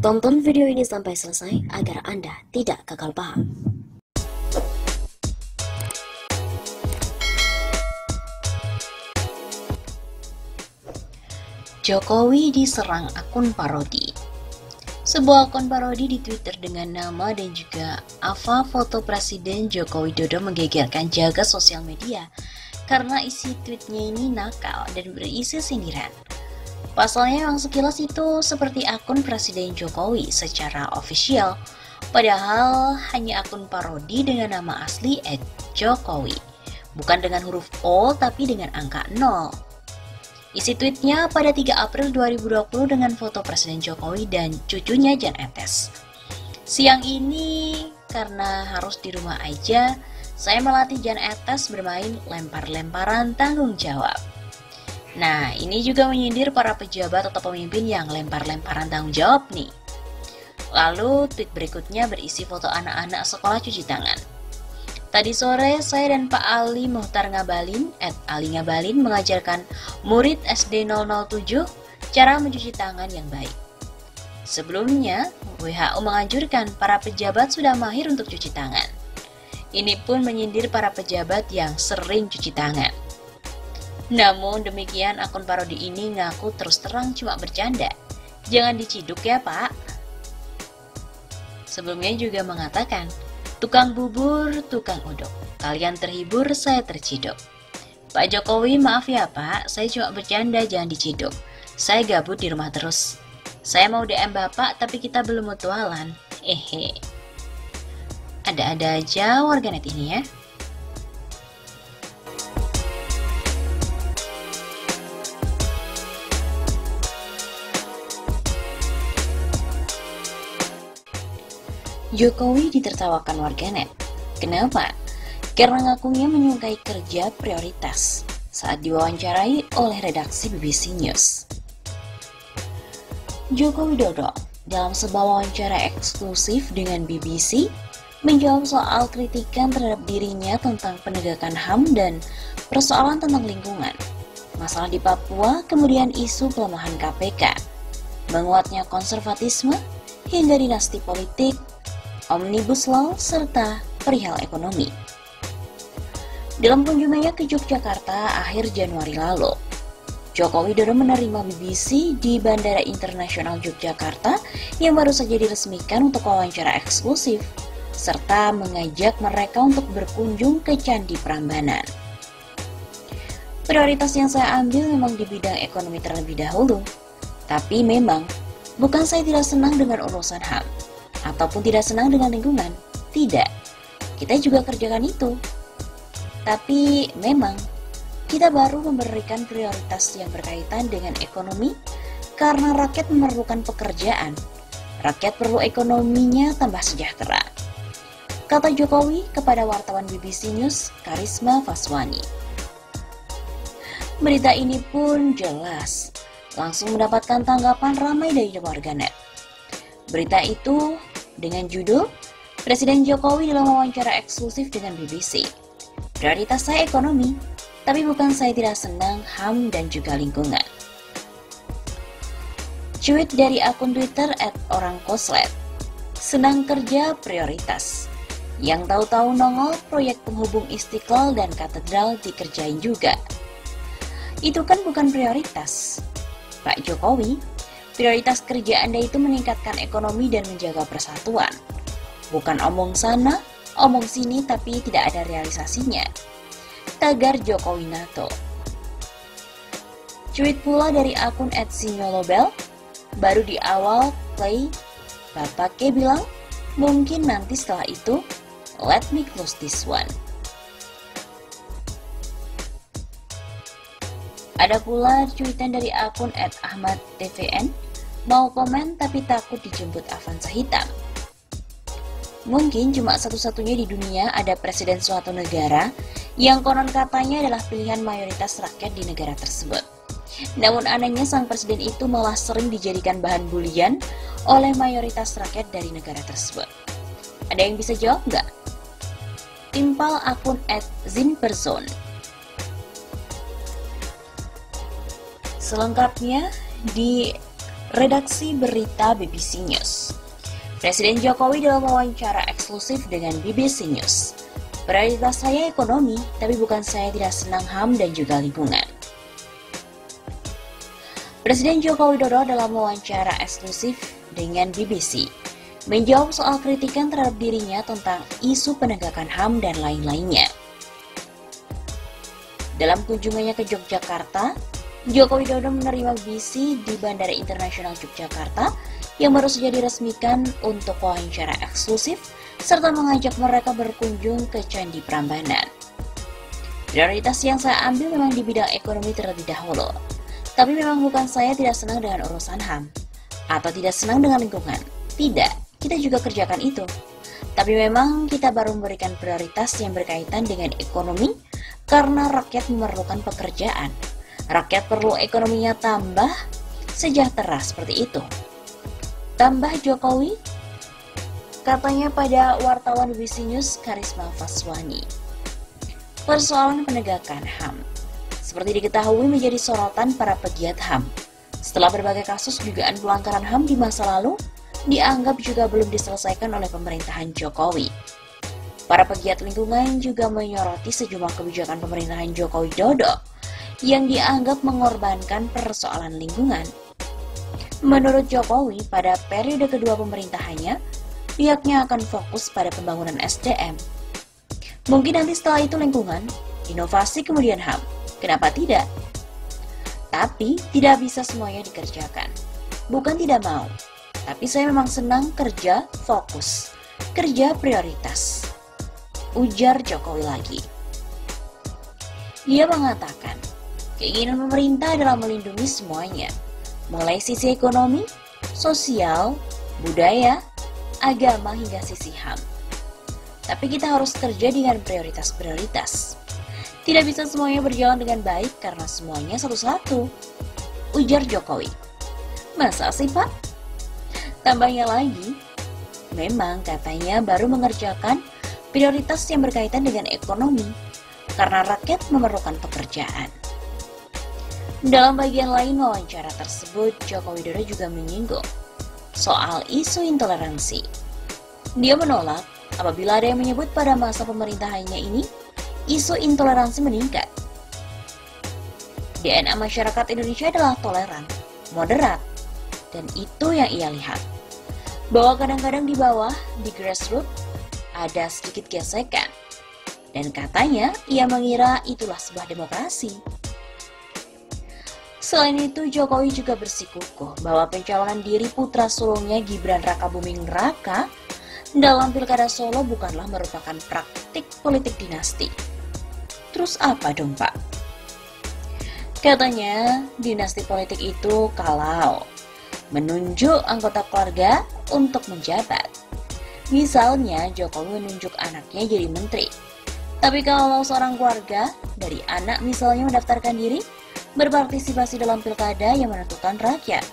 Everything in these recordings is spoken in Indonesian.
Tonton video ini sampai selesai agar Anda tidak gagal paham. Jokowi diserang akun parodi. Sebuah akun parodi di Twitter dengan nama dan juga AVA foto Presiden Joko Widodo menggegerkan jagat sosial media karena isi tweetnya ini nakal dan berisi sindiran. Pasalnya memang sekilas itu seperti akun Presiden Jokowi secara official, padahal hanya akun parodi dengan nama asli @jokowi, bukan dengan huruf O tapi dengan angka 0. Isi tweetnya pada 3 April 2020 dengan foto Presiden Jokowi dan cucunya Jan Etes. Siang ini, karena harus di rumah aja, saya melatih Jan Etes bermain lempar-lemparan tanggung jawab. Nah, ini juga menyindir para pejabat atau pemimpin yang lempar-lemparan tanggung jawab nih. Lalu tweet berikutnya berisi foto anak-anak sekolah cuci tangan. Tadi sore, saya dan Pak Ali Muhtar Ngabalin, @Ali Ngabalin, mengajarkan murid SD 007 cara mencuci tangan yang baik. Sebelumnya, WHO menganjurkan para pejabat sudah mahir untuk cuci tangan. Ini pun menyindir para pejabat yang sering cuci tangan. Namun demikian, akun parodi ini ngaku terus terang cuma bercanda. Jangan diciduk ya, Pak. Sebelumnya juga mengatakan, tukang bubur, tukang uduk. Kalian terhibur, saya terciduk. Pak Jokowi, maaf ya Pak, saya cuma bercanda, jangan diciduk. Saya gabut di rumah terus. Saya mau DM Bapak, tapi kita belum mutualan. Ada-ada aja warganet ini ya. Jokowi ditertawakan warganet. Kenapa? Karena ngakunya menyukai kerja prioritas saat diwawancarai oleh redaksi BBC News. Joko Widodo dalam sebuah wawancara eksklusif dengan BBC menjawab soal kritikan terhadap dirinya tentang penegakan HAM dan persoalan tentang lingkungan, masalah di Papua, kemudian isu pelemahan KPK, menguatnya konservatisme, hingga dinasti politik, Omnibus Law, serta perihal ekonomi. Dalam kunjungannya ke Yogyakarta akhir Januari lalu, Joko Widodo menerima BBC di Bandara Internasional Yogyakarta yang baru saja diresmikan untuk wawancara eksklusif, serta mengajak mereka untuk berkunjung ke Candi Prambanan. Prioritas yang saya ambil memang di bidang ekonomi terlebih dahulu, tapi memang bukan saya tidak senang dengan urusan HAM, ataupun tidak senang dengan lingkungan. Tidak, kita juga kerjakan itu. Tapi memang kita baru memberikan prioritas yang berkaitan dengan ekonomi karena rakyat memerlukan pekerjaan. Rakyat perlu ekonominya tambah sejahtera, kata Jokowi kepada wartawan BBC News Karisma Faswani. Berita ini pun jelas langsung mendapatkan tanggapan ramai dari warganet. Berita itu dengan judul Presiden Jokowi dalam wawancara eksklusif dengan BBC. Prioritas saya ekonomi, tapi bukan saya tidak senang HAM dan juga lingkungan. Tweet dari akun Twitter @orangkoslet. Senang kerja prioritas. Yang tahu-tahu nongol proyek penghubung Istiqlal dan Katedral dikerjain juga. Itu kan bukan prioritas. Pak Jokowi, prioritas kerja Anda itu meningkatkan ekonomi dan menjaga persatuan. Bukan omong sana, omong sini tapi tidak ada realisasinya. Tagar Jokowi NATO. Tweet pula dari akun @sinyolobel. Baru di awal play, Bapak K bilang, mungkin nanti setelah itu, let me close this one. Ada pula cuitan dari akun @ahmadtvn. Mau komen tapi takut dijemput Avanza hitam. Mungkin cuma satu-satunya di dunia ada presiden suatu negara yang konon katanya adalah pilihan mayoritas rakyat di negara tersebut. Namun anehnya sang presiden itu malah sering dijadikan bahan bulian oleh mayoritas rakyat dari negara tersebut. Ada yang bisa jawab nggak? Timpal akun @zinperson. Selengkapnya di Redaksi Berita BBC News. Presiden Jokowi dalam wawancara eksklusif dengan BBC News. Prioritas saya ekonomi, tapi bukan saya tidak senang HAM dan juga lingkungan. Presiden Joko Widodo dalam wawancara eksklusif dengan BBC menjawab soal kritikan terhadap dirinya tentang isu penegakan HAM dan lain-lainnya. Dalam kunjungannya ke Yogyakarta, Joko Widodo menerima BBC di Bandara Internasional Yogyakarta yang baru saja diresmikan untuk wawancara eksklusif serta mengajak mereka berkunjung ke Candi Prambanan. Prioritas yang saya ambil memang di bidang ekonomi terlebih dahulu. Tapi memang bukan saya tidak senang dengan urusan HAM atau tidak senang dengan lingkungan. Tidak, kita juga kerjakan itu. Tapi memang kita baru memberikan prioritas yang berkaitan dengan ekonomi karena rakyat memerlukan pekerjaan. Rakyat perlu ekonominya tambah sejahtera seperti itu. Tambah Jokowi, katanya pada wartawan BBC News Karisma Faswani. Persoalan penegakan HAM seperti diketahui menjadi sorotan para pegiat HAM. Setelah berbagai kasus dugaan pelanggaran HAM di masa lalu, dianggap juga belum diselesaikan oleh pemerintahan Jokowi. Para pegiat lingkungan juga menyoroti sejumlah kebijakan pemerintahan Joko Widodo yang dianggap mengorbankan persoalan lingkungan. Menurut Jokowi, pada periode kedua pemerintahannya, pihaknya akan fokus pada pembangunan SDM. Mungkin nanti setelah itu lingkungan, inovasi kemudian HAM. Kenapa tidak? Tapi tidak bisa semuanya dikerjakan. Bukan tidak mau, tapi saya memang senang kerja fokus, kerja prioritas. Ujar Jokowi lagi. Dia mengatakan, keinginan pemerintah adalah melindungi semuanya, mulai sisi ekonomi, sosial, budaya, agama hingga sisi HAM. Tapi kita harus kerja dengan prioritas-prioritas. Tidak bisa semuanya berjalan dengan baik karena semuanya satu-satu, ujar Jokowi. Masa sih Pak? Tambahnya lagi, memang katanya baru mengerjakan prioritas yang berkaitan dengan ekonomi karena rakyat memerlukan pekerjaan. Dalam bagian lain wawancara tersebut, Joko Widodo juga menyinggung soal isu intoleransi. Dia menolak apabila ada yang menyebut pada masa pemerintahannya ini isu intoleransi meningkat. DNA masyarakat Indonesia adalah toleran, moderat, dan itu yang ia lihat. Bahwa kadang-kadang di bawah, di grassroots, ada sedikit gesekan. Dan katanya, ia mengira itulah sebuah demokrasi. Selain itu, Jokowi juga bersikukuh bahwa pencalonan diri putra sulungnya Gibran Rakabuming Raka dalam Pilkada Solo bukanlah merupakan praktik politik dinasti. Terus apa dong Pak? Katanya, dinasti politik itu kalau menunjuk anggota keluarga untuk menjabat. Misalnya, Jokowi menunjuk anaknya jadi menteri. Tapi kalau seorang keluarga dari anak misalnya mendaftarkan diri, berpartisipasi dalam pilkada yang menentukan rakyat,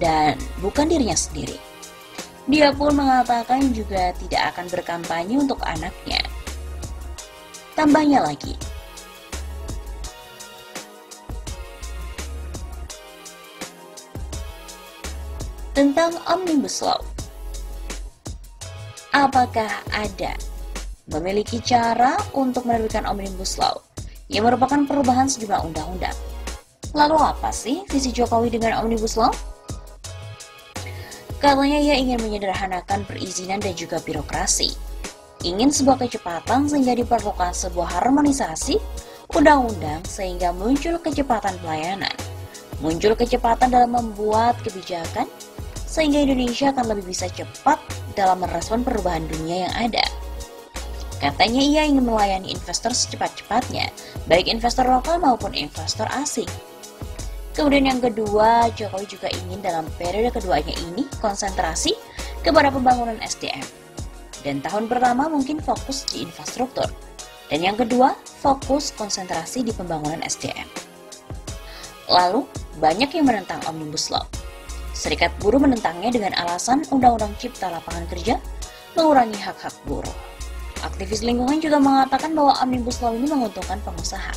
dan bukan dirinya sendiri. Dia pun mengatakan juga tidak akan berkampanye untuk anaknya. Tambahnya lagi, tentang Omnibus Law. Apakah ada memiliki cara untuk menerbitkan Omnibus Law yang merupakan perubahan sejumlah undang-undang? Lalu apa sih visi Jokowi dengan Omnibus Law? Katanya ia ingin menyederhanakan perizinan dan juga birokrasi. Ingin sebuah kecepatan sehingga diperlukan sebuah harmonisasi undang-undang sehingga muncul kecepatan pelayanan. Muncul kecepatan dalam membuat kebijakan sehingga Indonesia akan lebih bisa cepat dalam merespon perubahan dunia yang ada. Katanya ia ingin melayani investor secepat-cepatnya, baik investor lokal maupun investor asing. Kemudian yang kedua, Jokowi juga ingin dalam periode keduanya ini konsentrasi kepada pembangunan SDM. Dan tahun pertama mungkin fokus di infrastruktur. Dan yang kedua, fokus konsentrasi di pembangunan SDM. Lalu, banyak yang menentang Omnibus Law. Serikat buruh menentangnya dengan alasan Undang-Undang Cipta Lapangan Kerja mengurangi hak-hak buruh. Aktivis lingkungan juga mengatakan bahwa Omnibus Law ini menguntungkan pengusaha.